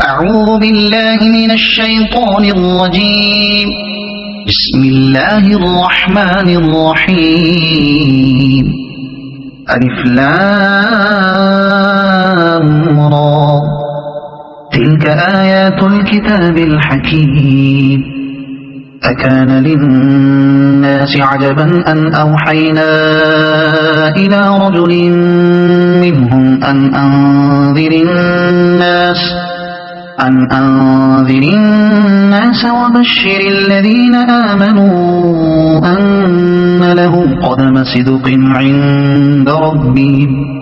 أعوذ بالله من الشيطان الرجيم. بسم الله الرحمن الرحيم. ألف لام را. تلك آيات الكتاب الحكيم. أكان للناس عجبا أن أوحينا إلى رجل منهم أن أنذر الناس وبشر الذين آمنوا أن لهم قدم صدق عند ربهم.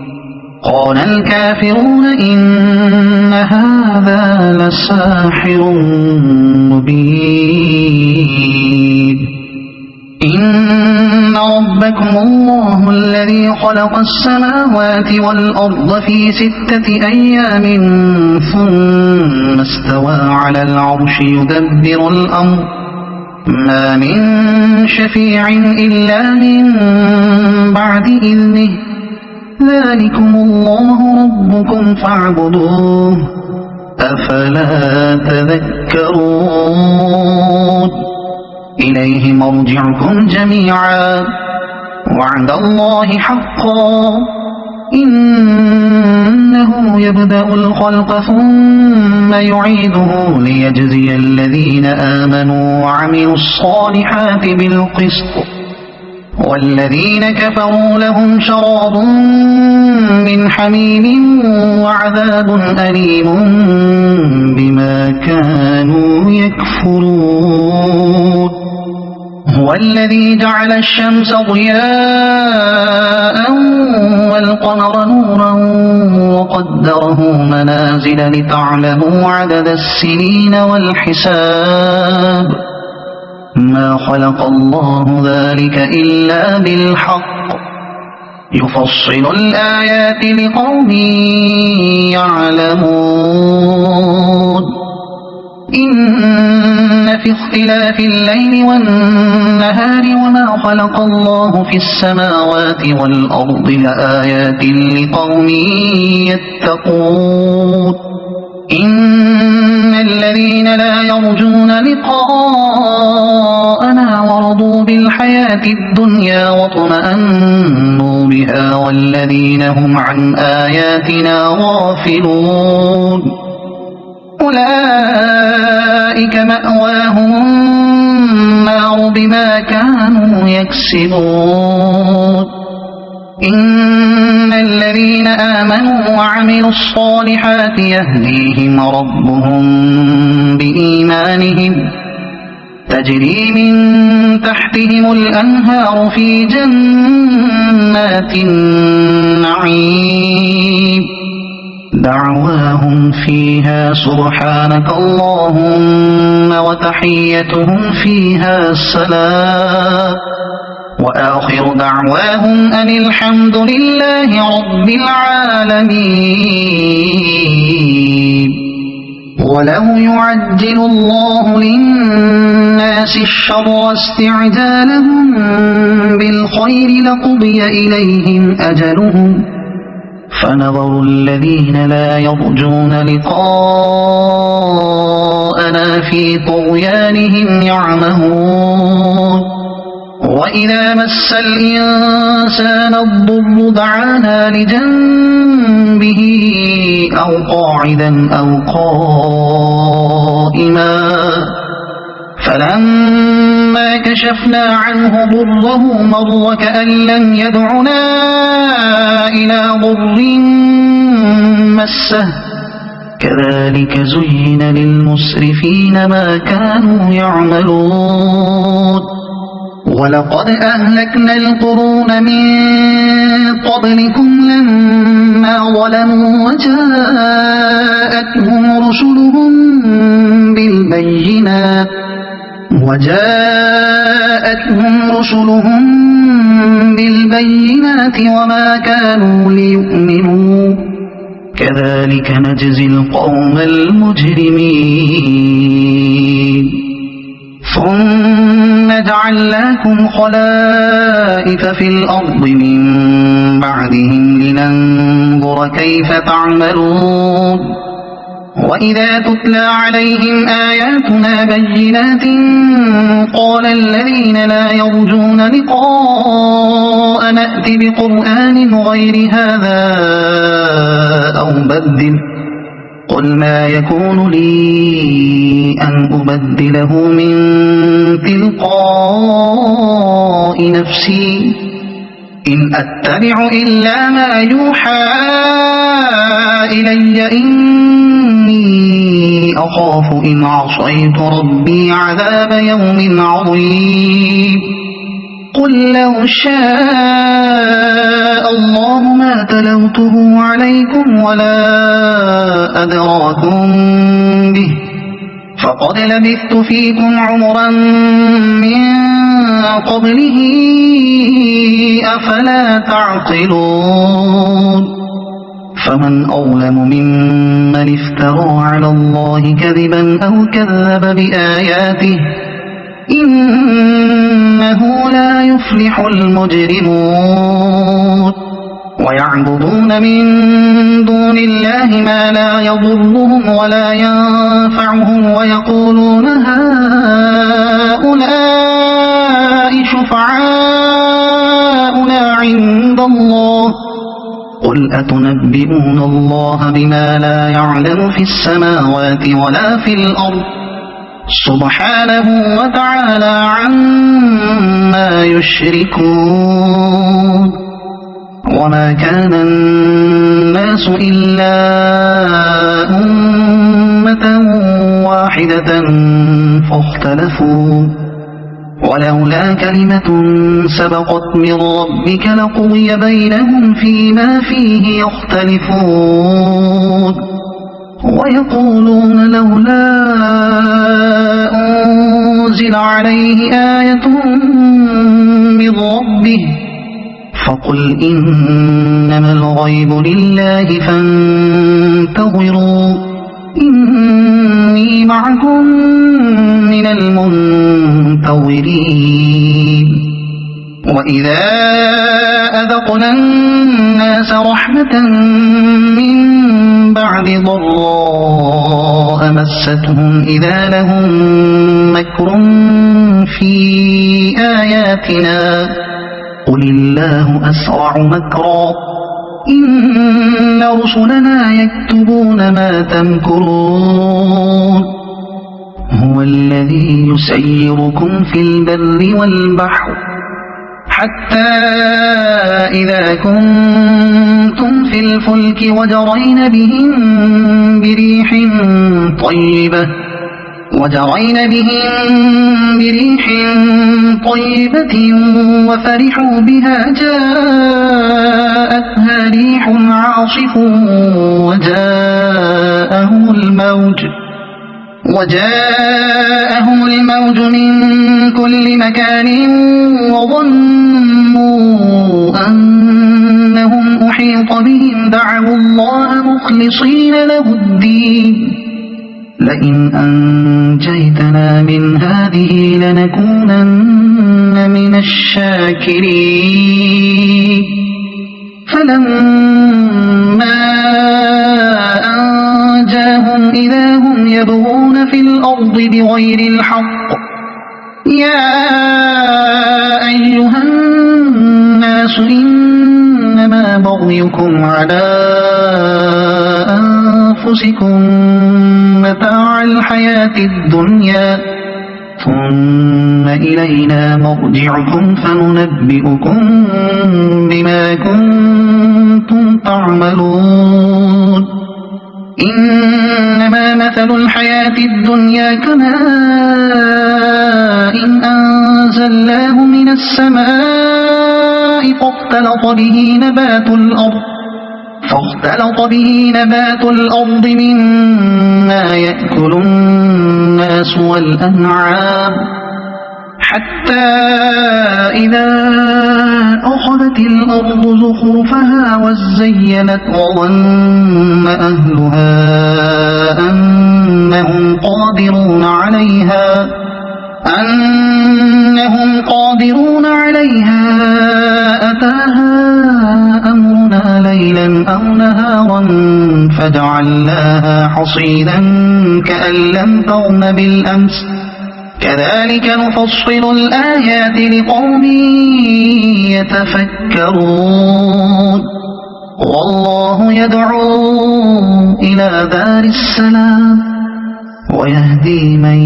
قال الكافرون إن هذا لساحر مبين. إن ربكم الله الذي خلق السماوات والأرض في 6 أيام ثم استوى على العرش يدبر الأمر ما من شفيع إلا من بعد إذنه ذلكم الله ربكم فاعبدوه أفلا تذكرون. إليه مرجعكم جميعا وعد الله حقا إنه يبدأ الخلق ثم يعيده ليجزي الذين آمنوا وعملوا الصالحات بالقسط والذين كفروا لهم شراب من حميم وعذاب أليم بما كانوا يكفرون. هو الذي جعل الشمس ضياء والقمر نورا وقدره منازل لتعلموا عدد السنين والحساب. ما خلق الله ذلك إلا بالحق يفصل الآيات لقوم يعلمون. إن في اختلاف الليل والنهار وما خلق الله في السماوات والأرض لآيات لقوم يتقون. إن الذين لا يرجون لقاءنا ورضوا بالحياة الدنيا واطمأنوا بها والذين هم عن آياتنا غافلون أولئك مأواهم النار بما كانوا يكسبون. إن الذين آمنوا وعملوا الصالحات يهديهم ربهم بإيمانهم تجري من تحتهم الأنهار في جنات النعيم دعواهم فيها سبحانك اللهم وتحيتهم فيها سلام وآخر دعواهم أن الحمد لله رب العالمين. ولو يعجل الله للناس الشر استعجالهم بالخير لقضي إليهم أجلهم فنظر الذين لا يرجون لقاءنا في طغيانهم يعمهون. وإذا مس الإنسان الضر دعانا لجنبه أو قاعدا أو قائما فلما كشفنا عنه ضره مر كأن لم يدعنا إلى ضر مسه كذلك زين للمسرفين ما كانوا يعملون. ولقد أهلكنا القرون من قبلكم لما ظلموا وجاءتهم رسلهم بالبينات وما كانوا ليؤمنوا كذلك نجزي القوم المجرمين. ثم جعلناكم خلائف في الأرض من بعدهم لننظر كيف تعملون وإذا تتلى عليهم آياتنا بينات قال الذين لا يرجون لقاء نأت بقرآن غير هذا أو بدل قل ما يكون لي أن أبدله من تلقاء نفسي إن أتبع إلا ما يوحى إلي إني أخاف إن عصيت ربي عذاب يوم عظيم قل لو شاء الله ما تلوته عليكم ولا أدراكم به فقد لبثت فيكم عمرا من قبله أفلا تعقلون فمن أظلم ممن افترى على الله كذبا أو كذب بآياته إنه لا يفلح المجرمون ويعبدون من دون الله ما لا يضرهم ولا ينفعهم ويقولون هؤلاء شفعاؤنا عند الله قل أتنبئون الله بما لا يعلم في السماوات ولا في الأرض سبحانه وتعالى عما يشركون وما كان الناس إلا أمة واحدة فاختلفوا ولولا كلمة سبقت من ربك لقضي بينهم فيما فيه يختلفون ويقولون لولا أنزل عليه آية من ربه فقل إنما الغيب لله فانتظروا إني معكم من المنتظرين وإذا أذقنا الناس رحمة من بعد ضراء مستهم إذا لهم مكر في آياتنا قل الله أسرع مكرا إن رسلنا يكتبون ما تمكرون هو الذي يسيركم في البر والبحر حتى إذا كنتم في الفلك وجرين بهم بريح طيبة وفرحوا بها جاءتها ريح عاصف وجاءهم الموج من كل مكان وظنوا أنهم أحيط بهم دعوا الله مخلصين له الدين لئن أنجيتنا من هذه لنكونن من الشاكرين فلما أنجاهم إذا هم يبغون في الأرض بغير الحق يا أيها الناس إنما بغيكم على أنفسكم متاع الحياة الدنيا ثم إلينا مرجعكم فننبئكم بما كنتم تعملون إنما مثل الحياة الدنيا كماء أنزلناه من السماء فاختلط به نبات الأرض مما يأكل الناس والأنعام حتى إذا أخذت الأرض زخرفها وزينت وظن أهلها أنهم قادرون عليها أتاها أمرنا ليلا أو نهارا فجعلناها حصيدا كأن لم تغن بالأمس كذلك نفصل الآيات لقوم يتفكرون والله يدعو إلى دار السلام ويهدي من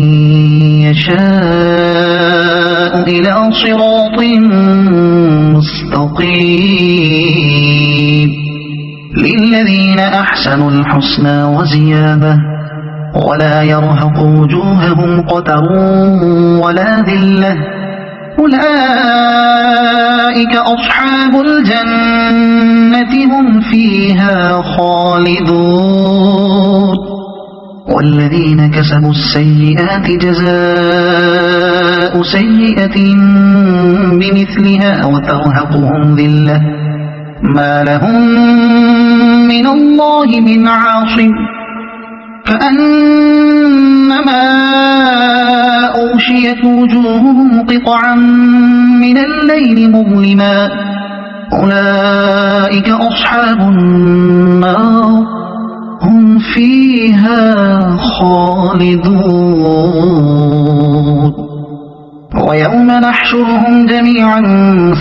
يشاء إلى صراط مستقيم للذين أحسنوا الحسنى وزيادة ولا يرهق وجوههم قتر ولا ذلة أولئك أصحاب الجنة هم فيها خالدون والذين كسبوا السيئات جزاء سيئة بمثلها وترهقهم ذلة ما لهم من الله من عاصم كأنما أغشيت وجوههم قطعا من الليل مظلما أولئك أصحاب النار هم فيها خالدون ويوم نحشرهم جميعا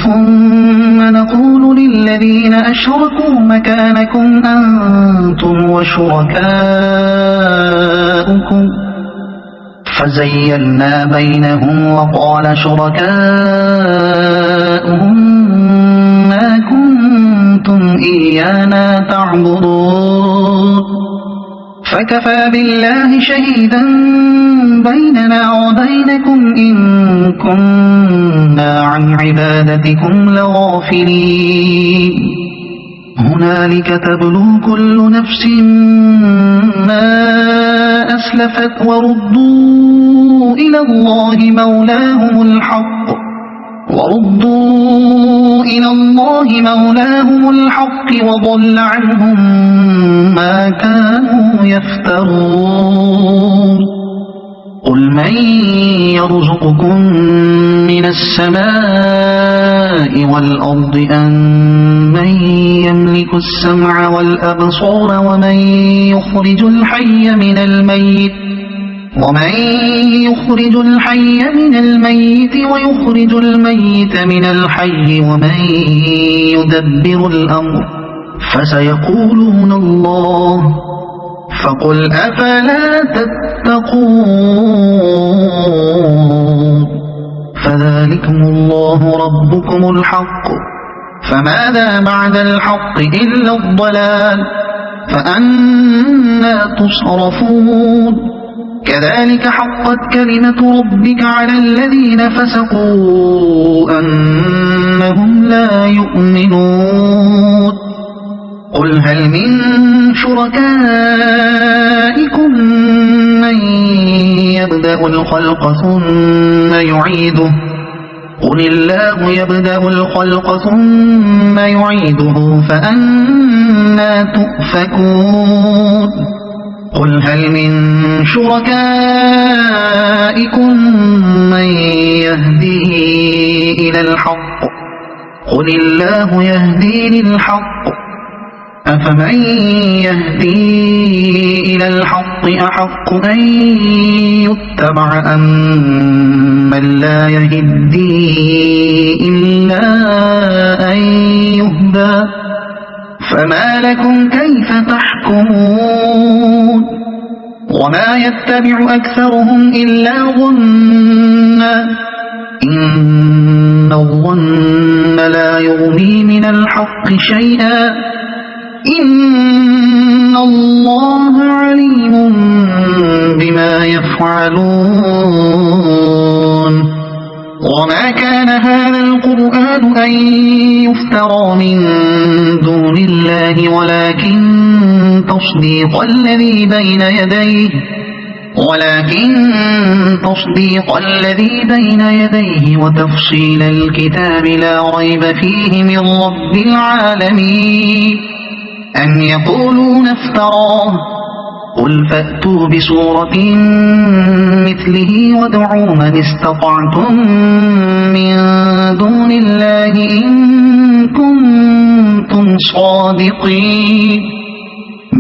ثم نقول للذين أشركوا مكانكم أنتم وشركاؤكم فزيلنا بينهم وقال شركاؤهم ما كنتم إيانا تعبدون فكفى بالله شهيدا بيننا وبينكم إن كنا عن عبادتكم لغافلين هنالك تبلو كل نفس ما أسلفت وردوا إلى الله مولاهم الحق وضل عنهم ما كانوا يفترون قل من يرزقكم من السماء والأرض من يملك السمع والأبصار ومن يخرج الحي من الميت ويخرج الميت من الحي ومن يدبر الأمر فسيقولون الله فقل أفلا تتقون فذلكم الله ربكم الحق فماذا بعد الحق إلا الضلال فأنى تصرفون كذلك حقت كلمة ربك على الذين فسقوا أنهم لا يؤمنون قل هل من شركائكم من يبدأ الخلق ثم يعيده قل الله يبدأ الخلق ثم يعيده فأنى تؤفكون قل هل من شركائكم من يهدي إلى الحق قل الله يهدي للحق أفمن يهدي إلى الحق أحق أن يتبع أم من لا يهدي إلا أن يهدى فما لكم كيف تحكمون وما يتبع أكثرهم إلا ظنا إن الظن لا يغني من الحق شيئا إن الله عليم بما يفعلون وما كان هذا القرآن أن يفترى من دون الله ولكن تصديق الذي بين يديه وتفصيل الكتاب لا ريب فيه من رب العالمين أم يقولون افتراه قل فأتوا بسورة مثله وادعوا من استطعتم من دون الله إن كنتم صادقين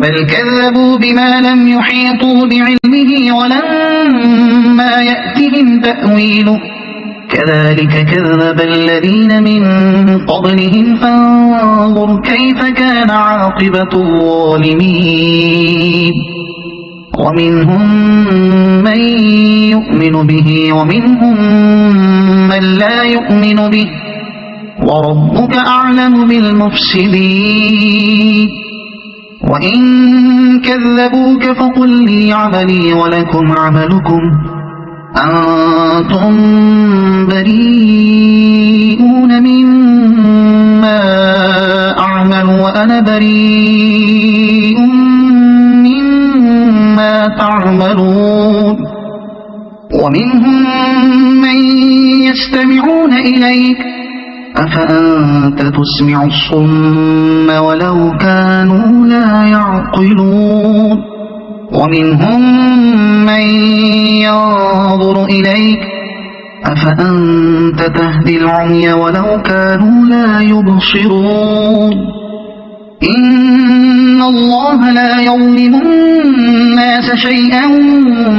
بل كذبوا بما لم يحيطوا بعلمه ولما يأتهم تأويله كذلك كذب الذين من قبلهم فانظر كيف كان عاقبة الظالمين ومنهم من يؤمن به ومنهم من لا يؤمن به وربك أعلم بالمفسدين وإن كذبوك فقل لي عملي ولكم عملكم أنتم بريئون مما أعمل وأنا بريء مما تعملون ومنهم من يستمعون إليك أفأنت تسمع الصم ولو كانوا لا يعقلون ومنهم من ينظر إليك أفأنت تهدي العمي ولو كانوا لا يبصرون إن الله لا يظلم الناس شيئا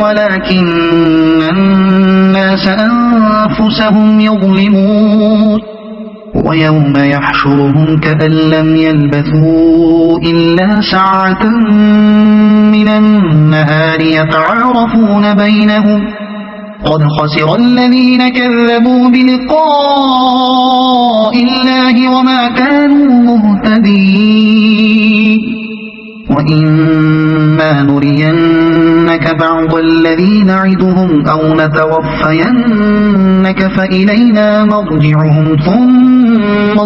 ولكن الناس أنفسهم يظلمون ويوم يحشرهم كأن لم يلبثوا إلا ساعة من النهار يتعارفون بينهم قد خسر الذين كذبوا بلقاء الله وما كانوا مهتدين وإما نرينك بعض الذي نعدهم أو نتوفينك فإلينا مرجعهم ثم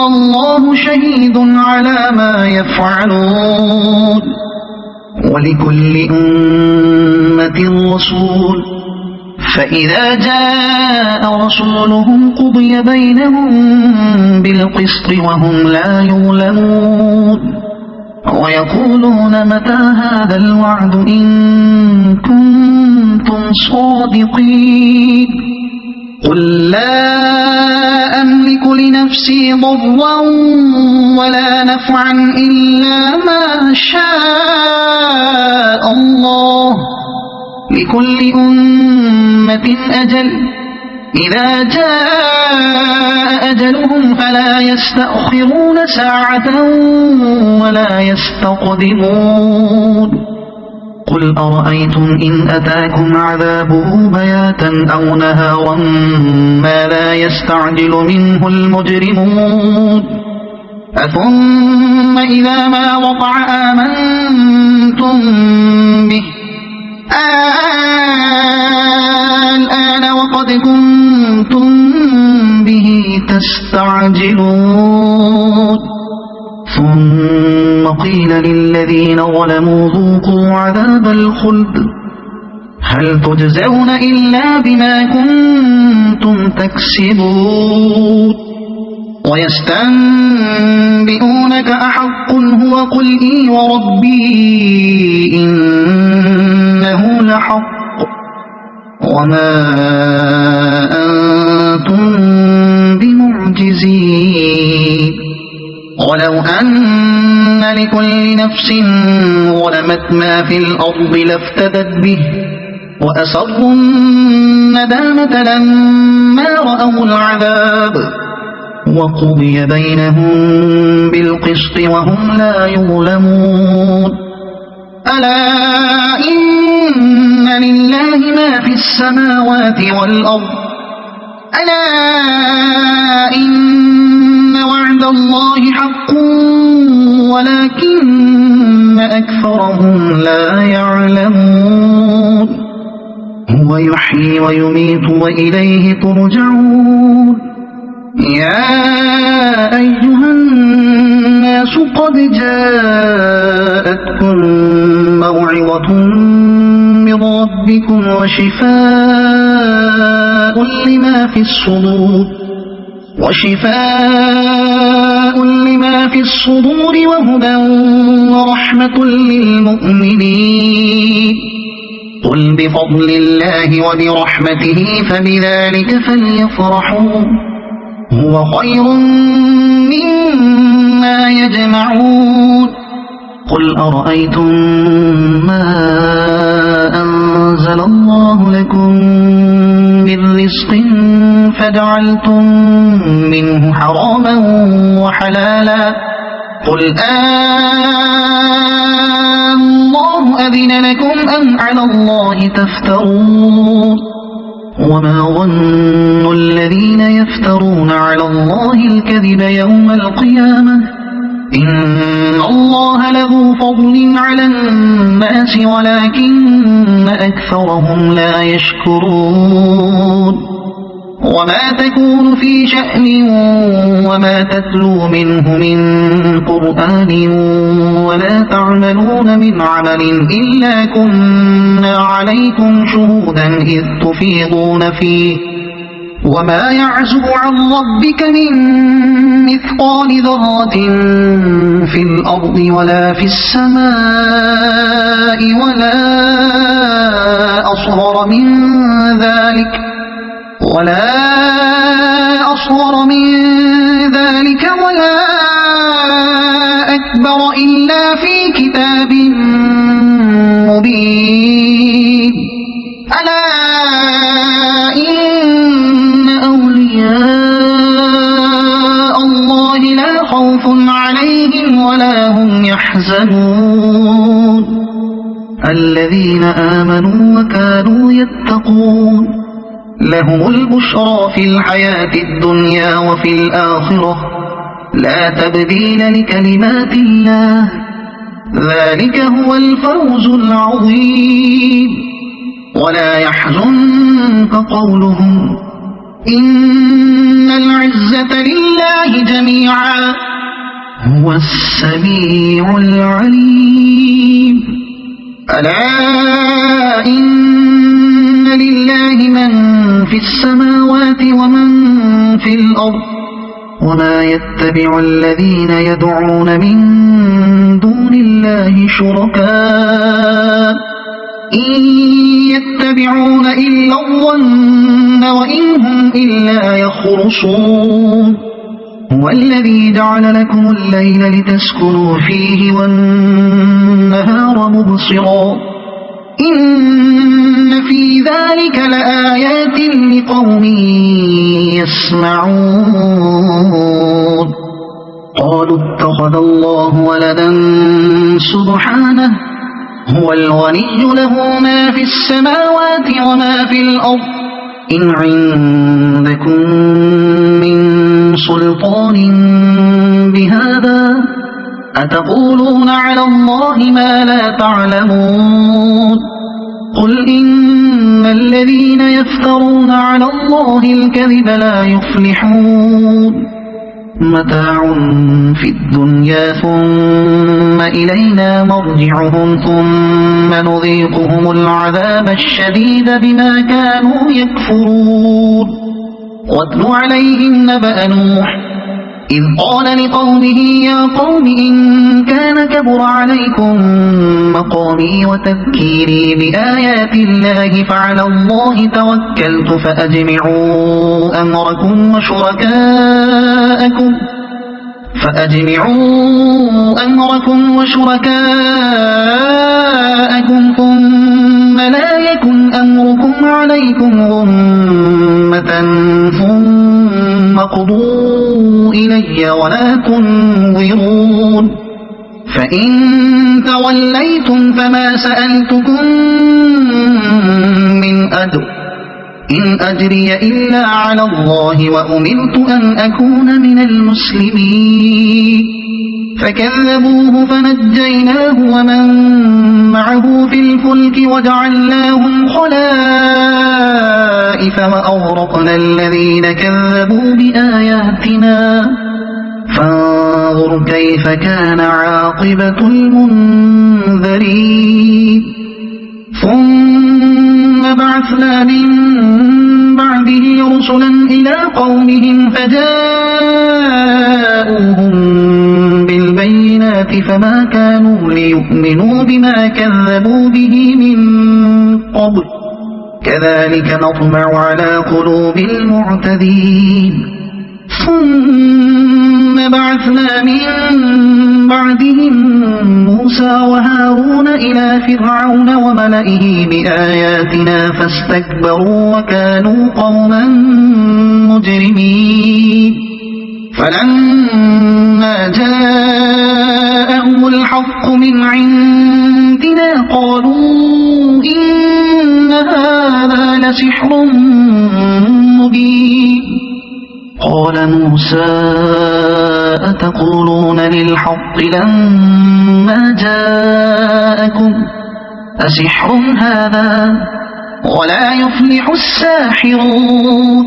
الله شهيد على ما يفعلون ولكل أمة رسول فإذا جاء رسولهم قضي بينهم بالقسط وهم لا يظلمون ويقولون متى هذا الوعد إن كنتم صادقين قل لا أملك لنفسي ضرا ولا نفعا إلا ما شاء الله لكل أمة أجل إذا جاء أجلهم فلا يستأخرون ساعة ولا يستقدمون قل أرأيتم إن أتاكم عذابه بياتا أو نهارا ما لا يستعجل منه المجرمون أثم إذا ما وقع آمنتم به الآن وقد كنتم به تستعجلون ثم قيل للذين ظلموا ذوقوا عذاب الخلد هل تجزون إلا بما كنتم تكسبون ويستنبئونك أحق هو قل إي وربي إنه لحق وما أنتم بمعجزين ولو أن لكل نفس ظلمت ما في الأرض لافتدت به وأسروا الندامة لما رأوا العذاب وقضي بينهم بالقسط وهم لا يظلمون ألا إن لله ما في السماوات والأرض ألا إن وعد الله حق ولكن أكثرهم لا يعلمون هو يحيي ويميت وإليه ترجعون يا أيها الناس قد جاءتكم موعظة من ربكم وشفاء لما في الصدور وهدى ورحمة للمؤمنين قل بفضل الله وبرحمته فبذلك فليفرحوا هو خير مما ما يجمعون قل أرأيتم ما أنزل الله لكم من رزق فجعلتم منه حراما وحلالا قل الله أذن لكم أم على الله تفترون وما ظن الذين يفترون على الله الكذب يوم القيامة إن الله له فضل على الناس ولكن أكثرهم لا يشكرون وما تكون في شأن وما تتلو منه من قرآن ولا تعملون من عمل إلا كنا عليكم شهودا إذ تفيضون فيه وما يعزب عن ربك من مثقال ذرة في الأرض ولا في السماء ولا أصغر من ذلك ولا أكبر إلا في كتاب مبين ألا إن أولياء الله لا خوف عليهم ولا هم يحزنون الذين آمنوا وكانوا يتقون لهم البشرى في الحياة الدنيا وفي الآخرة لا تبديل لكلمات الله ذلك هو الفوز العظيم ولا يحزنك قولهم إن العزة لله جميعا هو السميع العليم ألا إن لله من في السماوات ومن في الأرض وما يتبع الذين يدعون من دون الله شركاء إن يتبعون إلا الظن وإن هم إلا يخرصون هو الذي جعل لكم الليل لتسكنوا فيه والنهار مبصرا إن في ذلك لآيات لقوم يسمعون قالوا اتخذ الله ولدا سبحانه هو الغني له ما في السماوات وما في الأرض إن عندكم من سلطان بهذا أتقولون على الله ما لا تعلمون قل إن الذين يفترون على الله الكذب لا يفلحون متاع في الدنيا ثم إلينا مرجعهم ثم نذيقهم العذاب الشديد بما كانوا يكفرون واتل عليهم نبأ نوح إذ قال لقومه يا قوم إن كان كبر عليكم مقامي وتذكيري بآيات الله فعلى الله توكلت فأجمعوا أمركم وشركاءكم ثم لا يكن أمركم عليكم غمة ثم قضوا إلي ولا تنظرون فإن توليتم فما سألتكم من أجر إن أجري إلا على الله وأمرت أن أكون من المسلمين فكذبوه فنجيناه ومن معه في الفلك وجعلناهم خلائف وأغرقنا الذين كذبوا بآياتنا فانظر كيف كان عاقبة المنذرين ثم بعثنا من بعده رسلا إلى قومهم فجاءوهم بالبينات فما كانوا ليؤمنوا بما كذبوا به من قبل كذلك نطبع على قلوب المعتدين ثم بعثنا من بعدهم موسى وهارون إلى فرعون وملئه بآياتنا فاستكبروا وكانوا قوما مجرمين فلما جاءهم الحق من عندنا قالوا إن هذا لسحر مبين قال موسى أتقولون للحق لما جاءكم أسحر هذا ولا يفلح الساحرون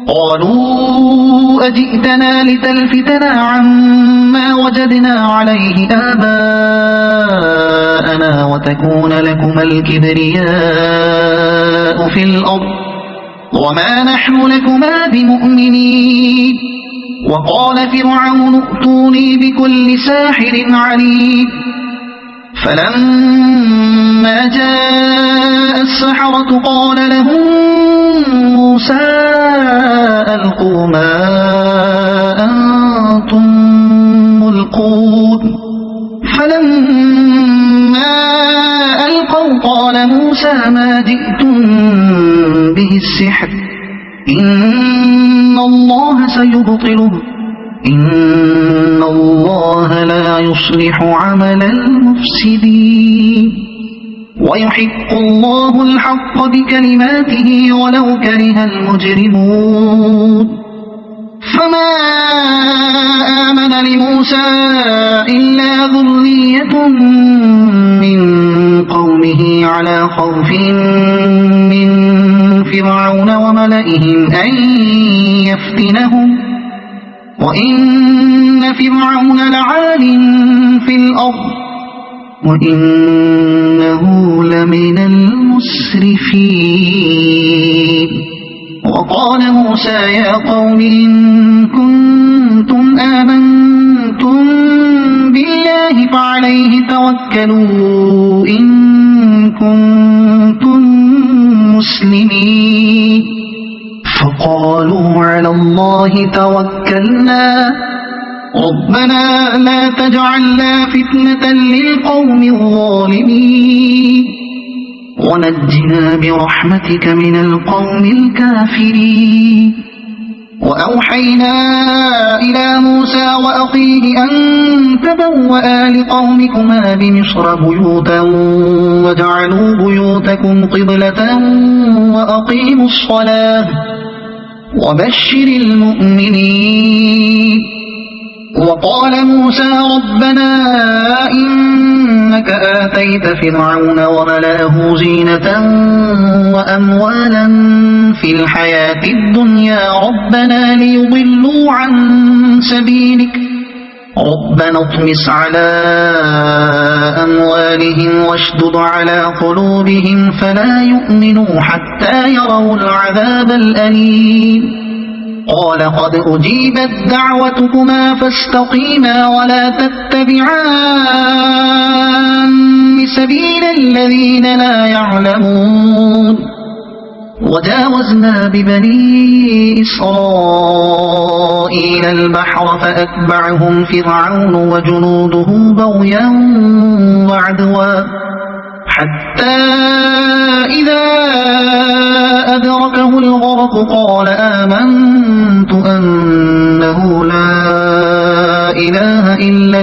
قالوا أجئتنا لتلفتنا عما وجدنا عليه آباءنا وتكون لكما الكبرياء في الأرض وما نحن لكما بمؤمنين وقال فرعون ائتوني بكل ساحر عليم فلما جاء السحرة قال لهم موسى ألقوا ما أنتم ملقون فلما ألقوا قال موسى ما جئتم به السحر إن الله سيبطله إن الله لا يصلح عمل المفسدين ويحق الله الحق بكلماته ولو كره المجرمون فما آمن لموسى إلا ذرية من قومه على خوف من فرعون وملئهم أن يفتنهم وإن فرعون لعال في الأرض وإنه لمن المسرفين وقال موسى يا قوم إن كنتم آمنتم بالله فعليه توكلوا إن كنتم مسلمين فقالوا على الله توكلنا ربنا لا تجعلنا فتنة للقوم الظالمين ونجنا برحمتك من القوم الكافرين وأوحينا إلى موسى وأخيه أن تبوأ لقومكما بمصر بيوتا واجعلوا بيوتكم قبلة وأقيموا الصلاة وبشر المؤمنين وقال موسى ربنا إنك آتيت فرعون وملأه زينة وأموالا في الحياة الدنيا ربنا ليضلوا عن سبيلك ربنا اطمس على أموالهم واشدد على قلوبهم فلا يؤمنوا حتى يروا العذاب الأليم قال قد أجيبت دعوتكما فاستقيما ولا تتبعان سبيل الذين لا يعلمون وجاوزنا ببني إسرائيل البحر فأتبعهم فرعون وجنوده بغيا وعدوا حتى إذا أدركه الغرق قال آمنت أنه لا إله إلا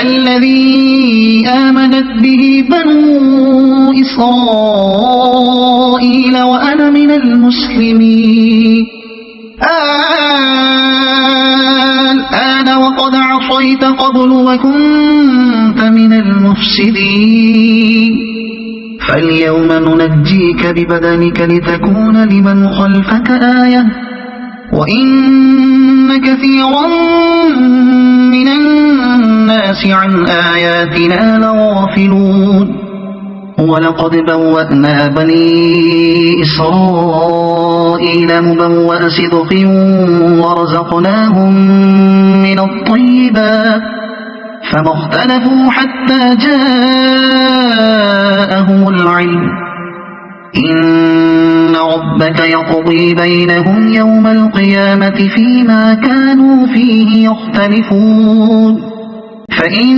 الذي آمنت به بنو إسرائيل وأنا من المسلمين الآن وقد عصيت قبل وكنت من المفسدين فاليوم ننجيك ببدنك لتكون لمن خلفك آية وإن كثيرا من الناس عن آياتنا لغافلون ولقد بوأنا بني إسرائيل مبوأ صدق ورزقناهم من الطيبات فما اختلفوا حتى جاءهم العلم إن ربك يقضي بينهم يوم القيامة فيما كانوا فيه يختلفون فإن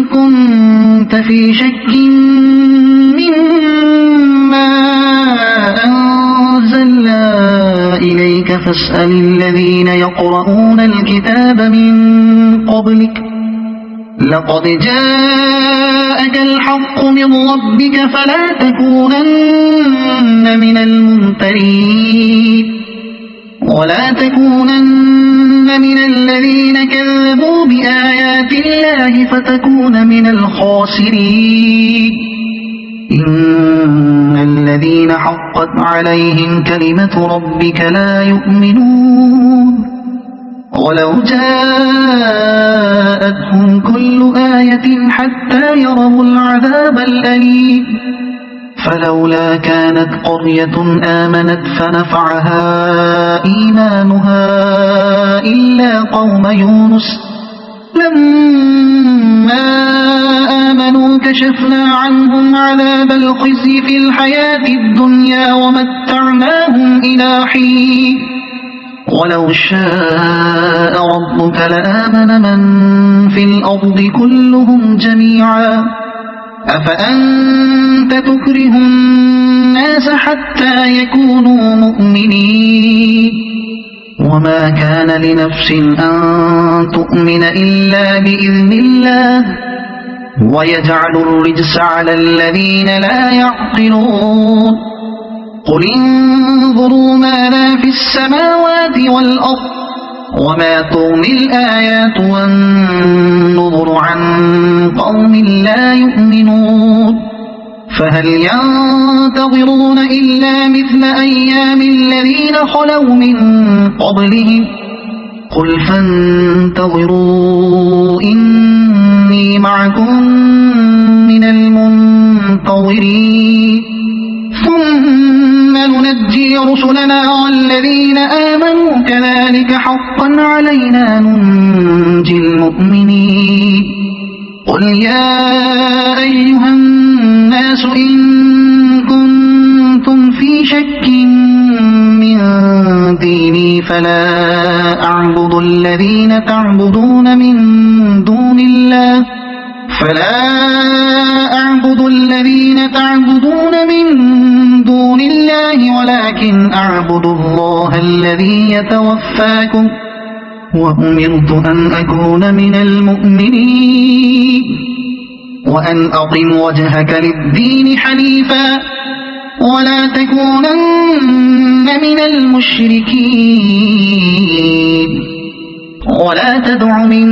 كنت في شك مما أنزلنا إليك فاسأل الذين يقرؤون الكتاب من قبلك لقد جاءك الحق من ربك فلا تكونن من الممترين ولا تكونن من الذين كذبوا بآيات الله فتكون من الخاسرين إن الذين حقت عليهم كلمة ربك لا يؤمنون ولو جاءتهم كل آية حتى يروا العذاب الأليم فلولا كانت قرية آمنت فنفعها إيمانها إلا قوم يونس لما آمنوا كشفنا عنهم عذاب الخزي في الحياة الدنيا ومتعناهم إلى حين ولو شاء ربك لآمن من في الأرض كلهم جميعا أفأنت تكره الناس حتى يكونوا مؤمنين وما كان لنفس أن تؤمن إلا بإذن الله ويجعل الرجس على الذين لا يعقلون قل انظروا ماذا في السماوات والأرض وما تغني الآيات والنذر عن قوم لا يؤمنون فهل ينتظرون إلا مثل أيام الذين خلوا من قبلهم قل فانتظروا إني معكم من المنتظرين ثم ننجي رسلنا والذين آمنوا كذلك حقا علينا ننجي المؤمنين قل يا أيها الناس إن كنتم في شك من ديني فلا أعبد الذين تعبدون من دون الله ولكن أعبد الله الذي يتوفاكم وأمرت أن أكون من المؤمنين وأن أقم وجهك للدين حنيفا ولا تكونن من المشركين ولا تدع من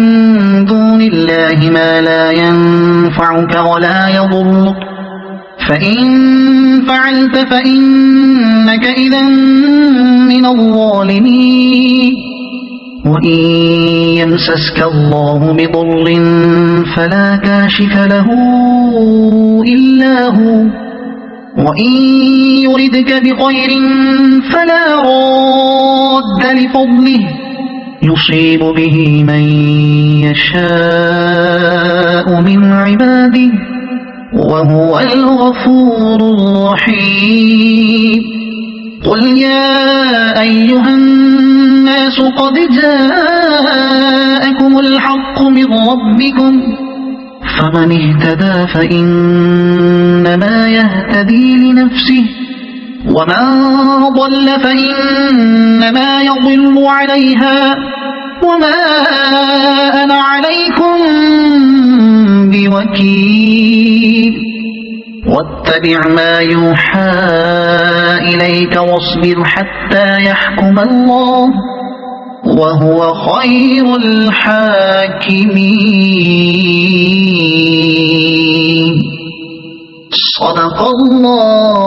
دون الله ما لا ينفعك ولا يضرك فإن فعلت فإنك إذا من الظالمين وإن يمسسك الله بضر فلا كاشف له إلا هو وإن يردك بخير فلا راد لفضله يصيب به من يشاء من عباده وهو الغفور الرحيم قل يا أيها الناس قد جاءكم الحق من ربكم فمن اهتدى فإنما يهتدي لنفسه ومن ضل فإنما يضل عليها وما أنا عليكم بوكيل واتبع ما يوحى إليك واصبر حتى يحكم الله وهو خير الحاكمين صدق الله